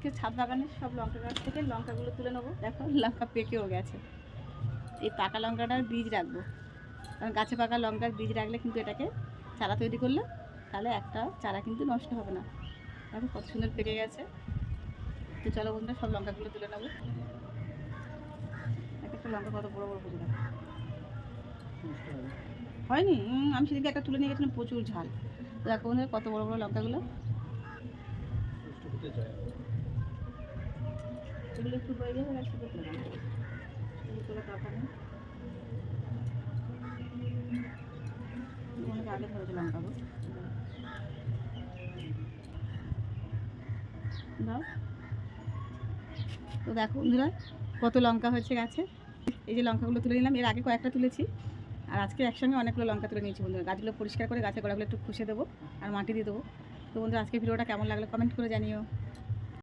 আজকে ছাদ বাগানের সব লঙ্কা গাছ থেকে লঙ্কাগুলো তুলে নেবো। দেখো লঙ্কা পেকেও গেছে। এই পাকা লঙ্কাটার বীজ রাখবো, কারণ গাছে পাকা লঙ্কার বীজ রাখলে কিন্তু এটাকে চারা তৈরি করলে তাহলে একটা চারা কিন্তু নষ্ট হবে না। দেখো কত সুন্দর পেকে গেছে। তো চলো বন্ধুরা সব লঙ্কাগুলো তুলে নেবো। একটা লঙ্কা কত বড় বড় পেকে দেখো, হয়নি? আমি সেদিকে একটা তুলে নিয়ে গেছিলাম, প্রচুর ঝাল। দেখো বন্ধুরা কত বড় বড় লঙ্কাগুলো। এগুলো একটু হয়ে যাবে আর শুধু তুলে নেবো, তোলা দরকার নেই। অনেক আগে ধরেছে লঙ্কাগুলো দাও। তো দেখো বন্ধুরা কত লঙ্কা হয়েছে গাছে। এই যে লঙ্কাগুলো তুলে নিলাম, এর আগে কয়েকটা তুলেছি, আর আজকে একসঙ্গে অনেকগুলো লঙ্কা তুলে নিয়েছি বন্ধুরা। গাছগুলো পরিষ্কার করে গাছের গোড়াগুলো একটু খুশে দেবো আর মাটি দিয়ে দেবো। তো বন্ধুরা আজকে ভিডিওটা কেমন লাগলো কমেন্ট করে জানিও।